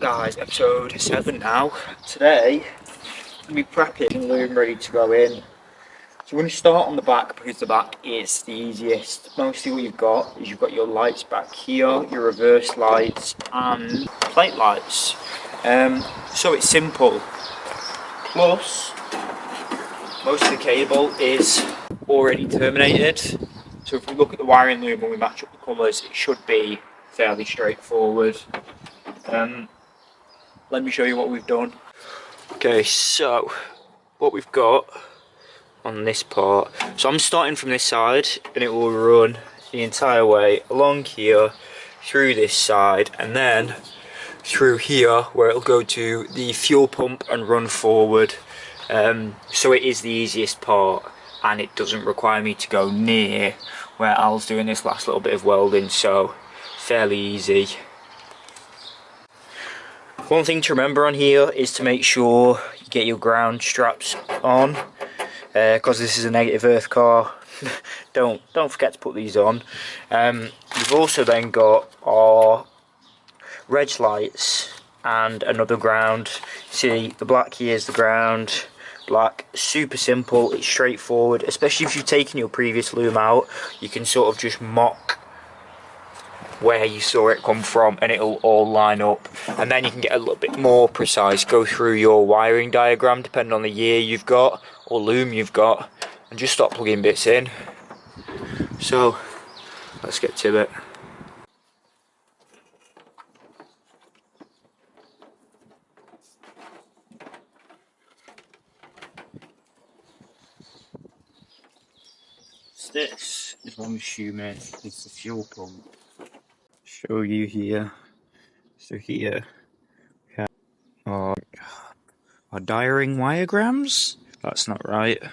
guys, episode 7 now. Today, I'm going to be prepping the loom ready to go in. So we're going to start on the back because the back is the easiest. Mostly what you've got is you've got your lights back here, your reverse lights and plate lights. So it's simple. Plus, most of the cable is already terminated. So if we look at the wiring loom and we match up the colours, it should be fairly straightforward. Let me show you what we've done. Okay, so what we've got on this part, so I'm starting from this side and it will run the entire way along here, through this side, and then through here where it'll go to the fuel pump and run forward. So it is the easiest part and it doesn't require me to go near where Al's doing this last little bit of welding, so fairly easy. One thing to remember on here is to make sure you get your ground straps on, because this is a negative earth car. don't forget to put these on. We've also then got our reg lights and another ground. See, the black here is the ground. Black, super simple, it's straightforward, especially if you've taken your previous loom out. You can sort of just mock where you saw it come from and it'll all line up, and then you can get a little bit more precise, go through your wiring diagram depending on the year you've got or loom you've got, and just start plugging bits in. So let's get to it. This is what I'm assuming is the fuel pump. Show you here. So here we have our diaring diagrams. That's not right.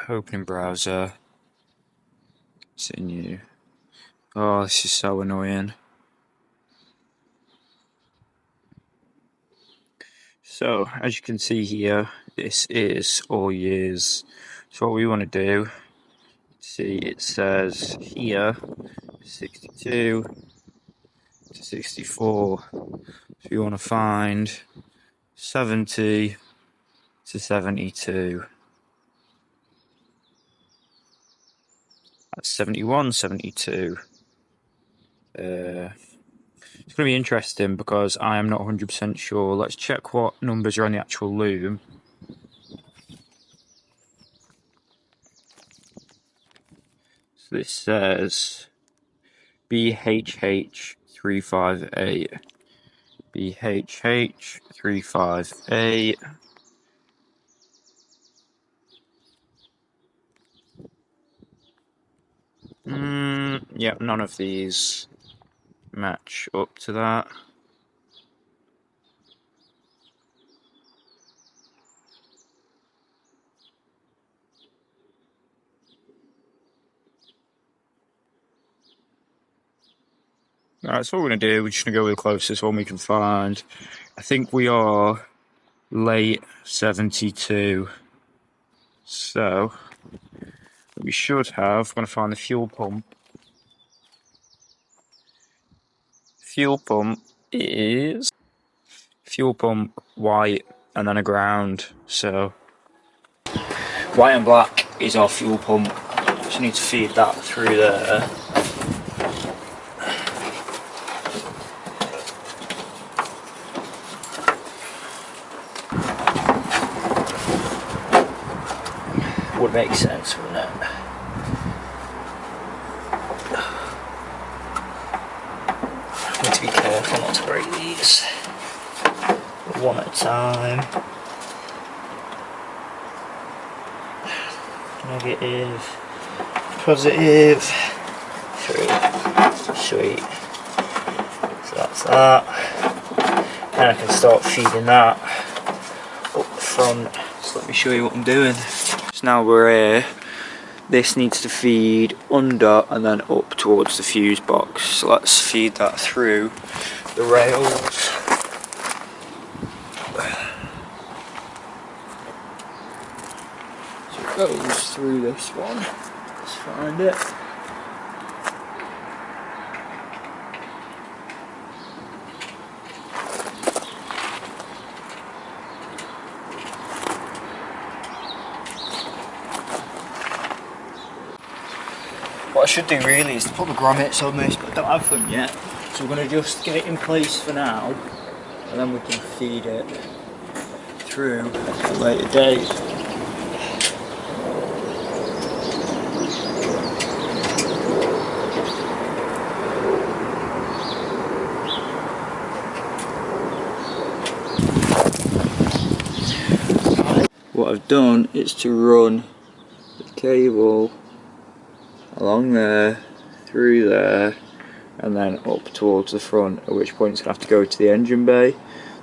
Opening browser. Continue. Oh, this is so annoying. So as you can see here, this is all years. So what we want to do, see, it says here 62 to 64. So you want to find 70 to 72. That's 71, 72. It's going to be interesting because I am not 100% sure. Let's check what numbers are on the actual loom. So this says BHH358. BHH358. Yep, none of these match up to that. Alright, so what we're going to do, we're just going to go with the closest one we can find. I think we are late 72. So we should have, we're going to find the fuel pump. Fuel pump is fuel pump white and then a ground. So white and black is our fuel pump. Just need to feed that through there. Would make sense, wouldn't it? Need to be careful not to break these. One at a time. Negative, positive, 3. Sweet. So that's that. And I can start feeding that up the front. So let me show you what I'm doing. So now we're here. This needs to feed under and then up towards the fuse box. So let's feed that through the rails. So it goes through this one. Let's find it. what I should do really is to put the grommets on this, but I don't have them yet. So we're going to just get it in place for now, and then we can feed it through at a later date. What I've done is to run the cable along there, through there, and then up towards the front, at which point it's going to have to go to the engine bay.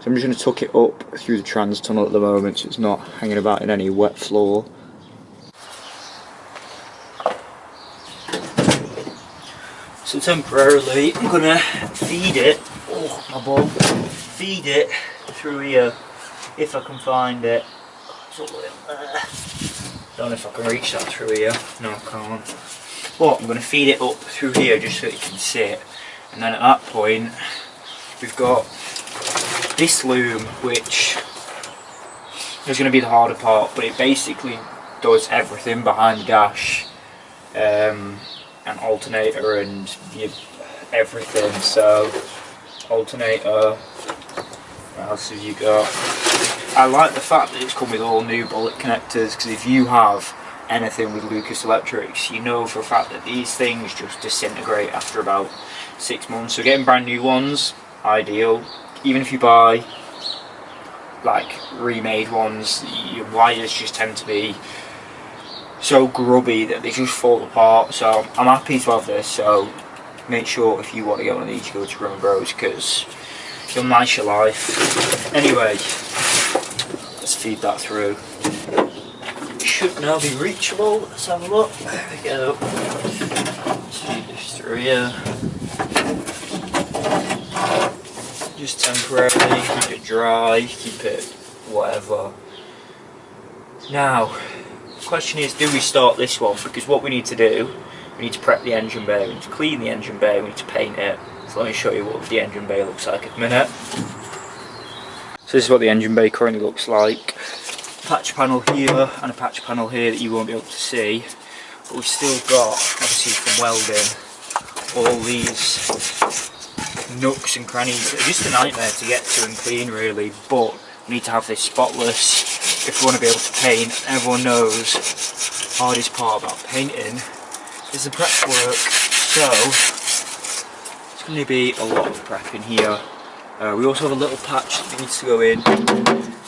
So I'm just going to tuck it up through the trans tunnel at the moment so it's not hanging about in any wet floor. So temporarily I'm going to feed it, oh my ball, feed it through here if I can find it. It's all the way up there. Don't know if I can reach that through here, no I can't. But I'm going to feed it up through here just so it can sit, and then at that point we've got this loom, which is going to be the harder part, but it basically does everything behind the dash, and alternator and everything. So alternator, what else have you got? I like the fact that it's come with all new bullet connectors, because if you have anything with Lucas Electrics, you know for a fact that these things just disintegrate after about 6 months. So getting brand new ones, ideal. Even if you buy like remade ones, your wires just tend to be so grubby that they just fall apart. So I'm happy to have this, so make sure if you want to get one of these, you go to Run Bros, because it'll nice your life. Anyway, let's feed that through. Should now be reachable. Let's have a look. There we go. Let's feed this through here. Just temporarily keep it dry, keep it whatever. Now, the question is, do we start this one? Because what we need to do, we need to prep the engine bay, we need to clean the engine bay, we need to paint it. So let me show you what the engine bay looks like at the minute. So this is what the engine bay currently looks like. Patch panel here and a patch panel here that you won't be able to see, but we've still got, obviously from welding, all these nooks and crannies that are just a nightmare to get to and clean really, but we need to have this spotless if we want to be able to paint. Everyone knows the hardest part about painting is the prep work, so it's going to be a lot of prep in here. We also have a little patch that needs to go in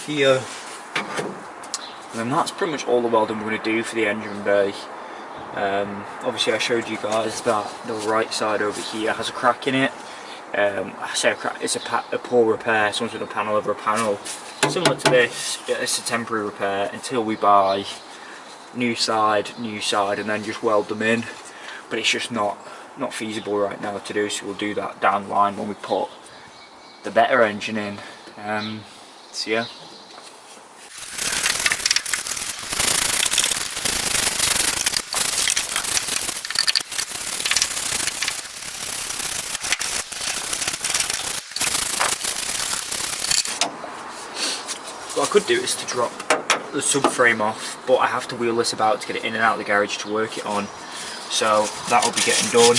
here. And that's pretty much all the welding we're going to do for the engine bay. Obviously I showed you guys that the right side over here has a crack in it. I say a crack, it's a poor repair, someone's done a panel over a panel. Similar to this, it's a temporary repair until we buy new side, and then just weld them in. But it's just not feasible right now to do, so we'll do that down the line when we put the better engine in. So yeah. What I could do is to drop the subframe off, but I have to wheel this about to get it in and out of the garage to work it on. So that'll be getting done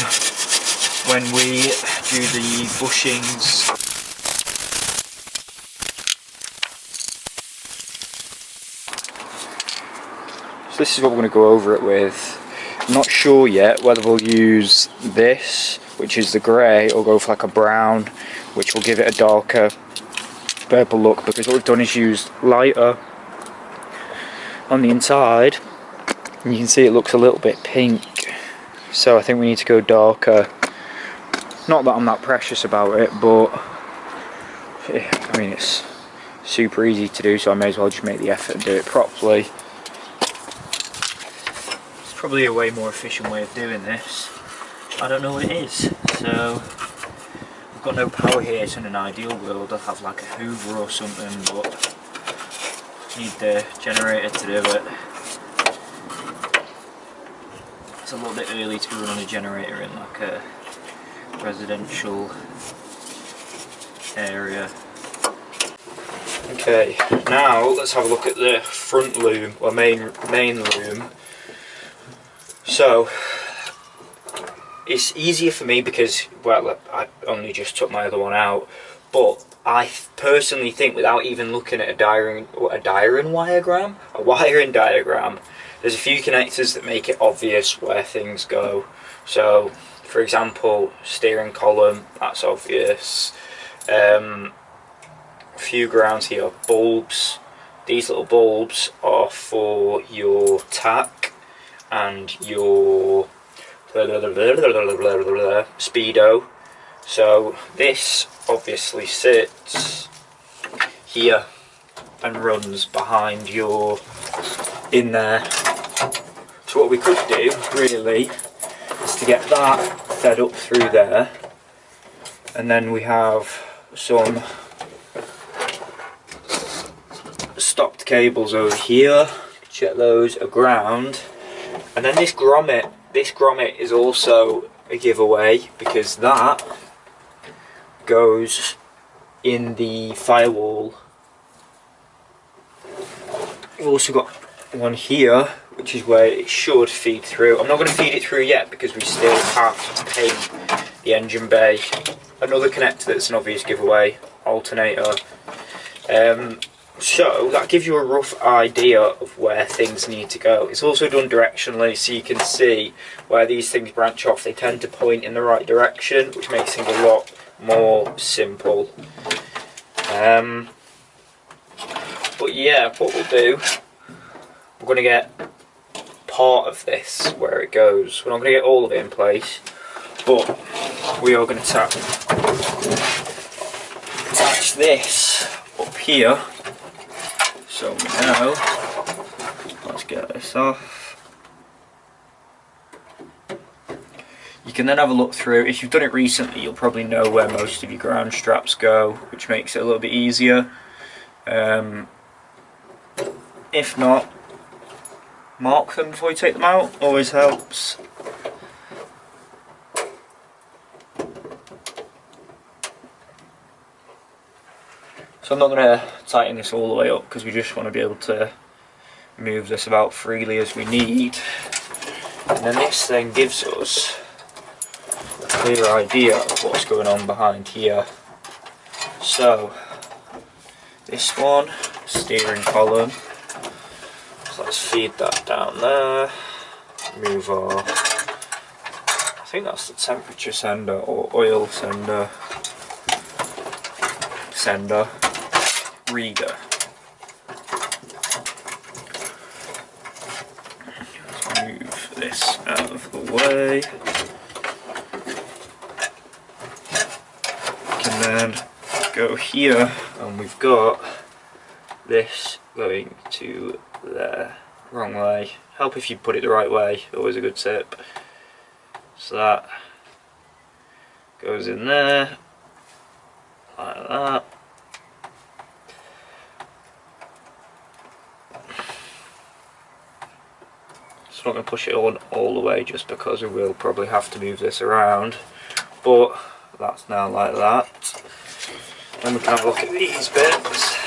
when we do the bushings. So this is what we're going to go over it with. I'm not sure yet whether we'll use this, which is the grey, or go for like a brown, which will give it a darker purple look, because what we've done is used lighter on the inside, and you can see it looks a little bit pink, so I think we need to go darker. Not that I'm that precious about it, but I mean it's super easy to do, so I may as well just make the effort and do it properly. It's probably a way more efficient way of doing this. I don't know what it is, so I've got no power here, so in an ideal world I'd have like a Hoover or something, but I need the generator to do it. It's a little bit early to run a generator in like a residential area. Okay, now let's have a look at the front loom, or main loom. So it's easier for me because, well, I only just took my other one out, but I personally think, without even looking at a wiring diagram, there's a few connectors that make it obvious where things go. So, for example, steering column, that's obvious. A few grounds here, bulbs. These little bulbs are for your tack and your speedo. So this obviously sits here and runs behind your in there. So what we could do really is to get that fed up through there, and then we have some stopped cables over here. Check those are ground, and then this grommet is also a giveaway because that goes in the firewall. We've also got one here, which is where it should feed through. I'm not going to feed it through yet because we still have to paint the engine bay. Another connector that's an obvious giveaway, alternator. So that gives you a rough idea of where things need to go. It's also done directionally, so you can see where these things branch off. They tend to point in the right direction, which makes things a lot more simple. But yeah, what we'll do, we're going to get part of this where it goes. We're not going to get all of it in place, but we are going to attach this up here. So now, let's get this off. You can then have a look through. If you've done it recently, you'll probably know where most of your ground straps go, which makes it a little bit easier. If not, mark them before you take them out, always helps. So I'm not going to tighten this all the way up because we just want to be able to move this about freely as we need. And then this thing gives us a clear idea of what's going on behind here. So this one, steering column. So let's feed that down there. Move our, I think that's the temperature sender or oil sender. Reader. Let's move this out of the way. We can then go here, and we've got this going to there. Wrong way. Help if you put it the right way, always a good tip. So that goes in there, like that. So I'm not going to push it on all the way just because we will probably have to move this around, but that's now like that. Then we can have a look at these bits.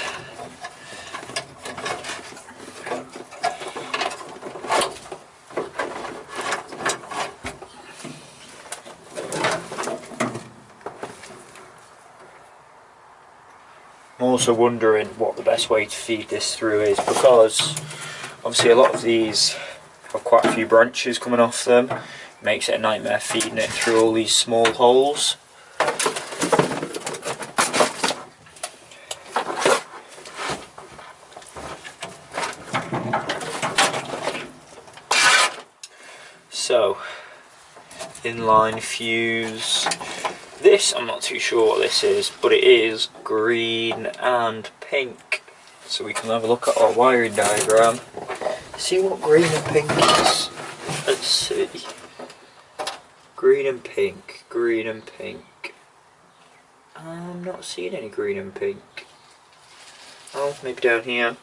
I'm also wondering what the best way to feed this through is, because obviously a lot of these have quite a few branches coming off them. It makes it a nightmare feeding it through all these small holes. So, inline fuse. This, I'm not too sure what this is, but it is green and pink. So we can have a look at our wiring diagram. See what green and pink is. Let's see. Green and pink, green and pink. I'm not seeing any green and pink. Oh, maybe down here.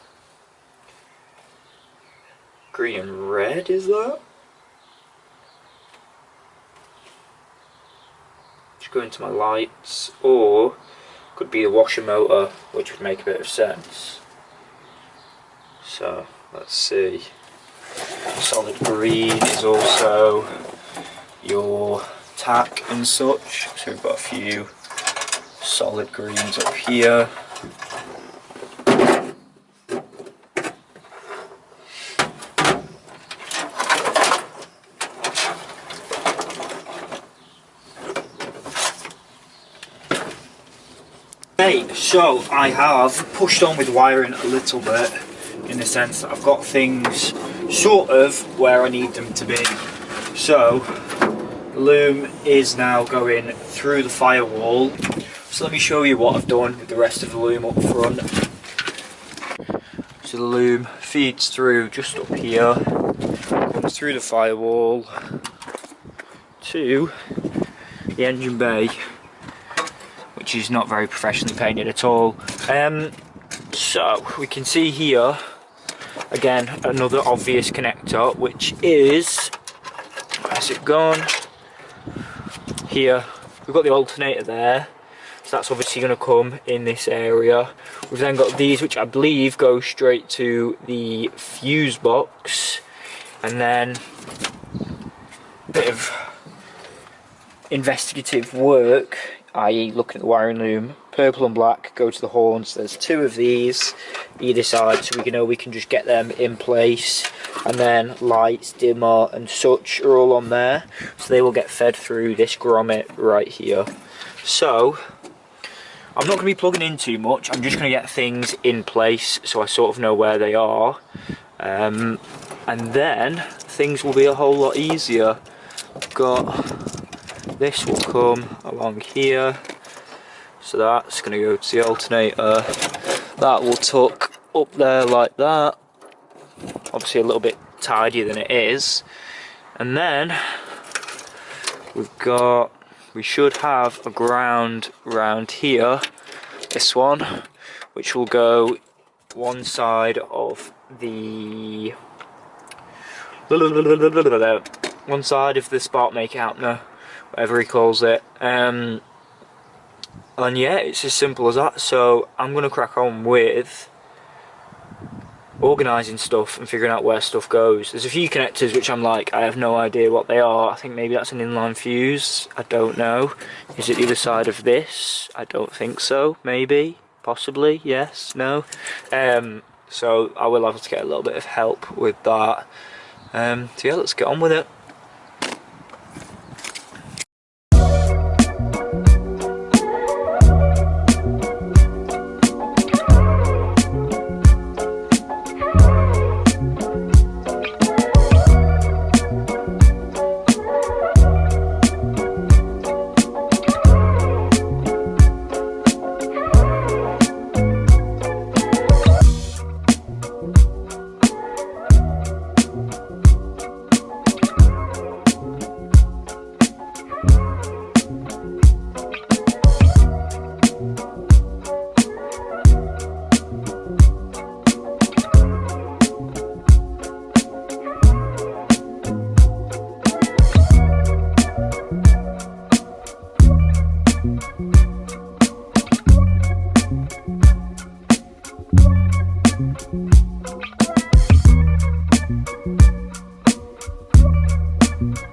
Green and red, is that? Just go into my lights, or could be the washer motor, which would make a bit of sense. So let's see. Solid green is also your tack and such. So we've got a few solid greens up here. Okay, so I have pushed on with wiring a little bit, in the sense that I've got things sort of where I need them to be. So the loom is now going through the firewall. So let me show you what I've done with the rest of the loom up front. So the loom feeds through just up here, comes through the firewall to the engine bay, which is not very professionally painted at all. So we can see here again another obvious connector, which is, where's it gone? Here we've got the alternator there, so that's obviously going to come in this area. We've then got these, which I believe go straight to the fuse box, and then a bit of investigative work, i.e. looking at the wiring loom. Purple and black go to the horns. There's two of these either side, so we know we can just get them in place, and then lights, dimmer and such are all on there, so they will get fed through this grommet right here. So I'm not going to be plugging in too much, I'm just going to get things in place so I sort of know where they are, and then things will be a whole lot easier. Got this will come along here, so that's going to go to the alternator. That will tuck up there like that, obviously a little bit tidier than it is. And then we should have a ground round here, this one, which will go one side of the spark maker opener, whatever he calls it. And yeah, it's as simple as that. So I'm going to crack on with organising stuff and figuring out where stuff goes. There's a few connectors which I'm like, I have no idea what they are. I think maybe that's an inline fuse, I don't know. Is it the other side of this? I don't think so. Maybe, possibly, yes, no. So I will have to get a little bit of help with that. So yeah, let's get on with it.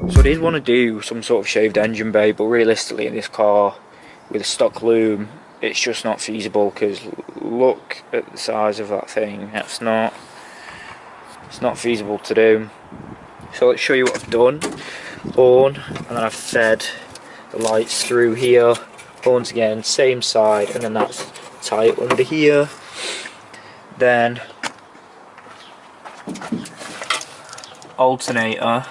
So I did want to do some sort of shaved engine bay, but realistically in this car with a stock loom it's just not feasible, because look at the size of that thing. It's not feasible to do. So let's show you what I've done. Horn, and then I've fed the lights through here. Horns again, same side, and then that's tight under here. Then alternator.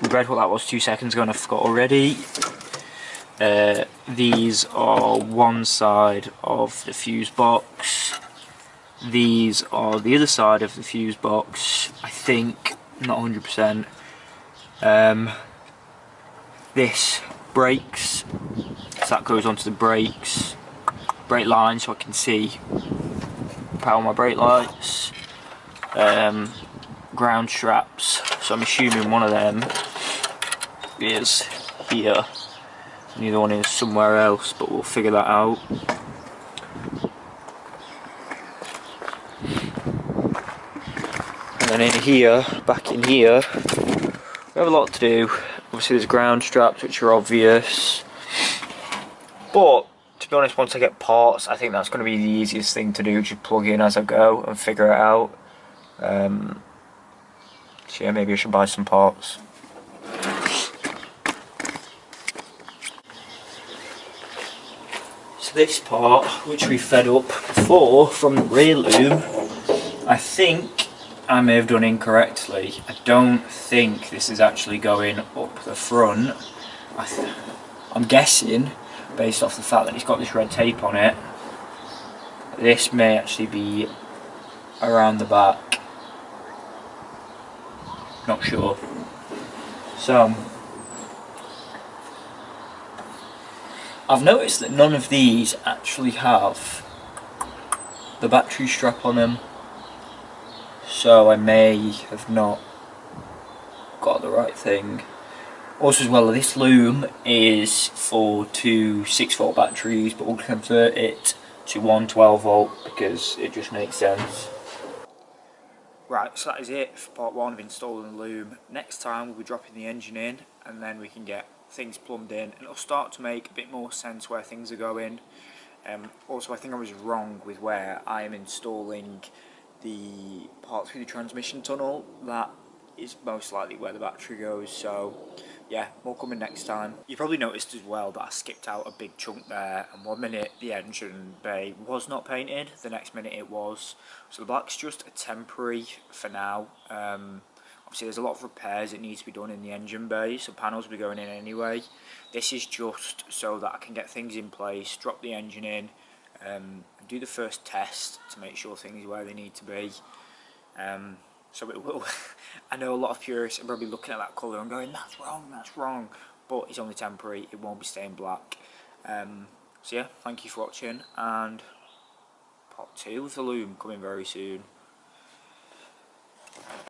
We read what that was 2 seconds ago and I forgot already. These are one side of the fuse box. These are the other side of the fuse box, I think, not 100%. This brakes, so that goes onto the brakes, brake line, so I can see power my brake lights. Ground straps, so I'm assuming one of them is here and the other one is somewhere else, but we'll figure that out. And then in here, back in here, we have a lot to do. Obviously there's ground straps which are obvious, but to be honest, once I get parts, I think that's going to be the easiest thing to do, just plug in as I go and figure it out. So yeah, maybe I should buy some parts. So this part, which we fed up before from the rear loom, I think I may have done incorrectly. I don't think this is actually going up the front. I'm guessing, based off the fact that it's got this red tape on it, this may actually be around the back. Not sure. So I've noticed that none of these actually have the battery strap on them, so I may have not got the right thing. Also as well, this loom is for two 6-volt batteries, but we'll convert it to one 12-volt because it just makes sense. Right, so that is it for part 1 of installing the loom. Next time we'll be dropping the engine in, and then we can get things plumbed in, and it'll start to make a bit more sense where things are going. Also, I think I was wrong with where I am installing the part through the transmission tunnel. That is most likely where the battery goes, so yeah, more coming next time. You probably noticed as well that I skipped out a big chunk there, and one minute the engine bay was not painted, the next minute it was. So the black's just a temporary for now. Obviously there's a lot of repairs that need to be done in the engine bay, so panels will be going in anyway. This is just so that I can get things in place, drop the engine in, and do the first test to make sure things are where they need to be. So it will. I know a lot of purists are probably looking at that colour and going, that's wrong, but it's only temporary, it won't be staying black. So yeah, thank you for watching, and part 2 of the loom coming very soon.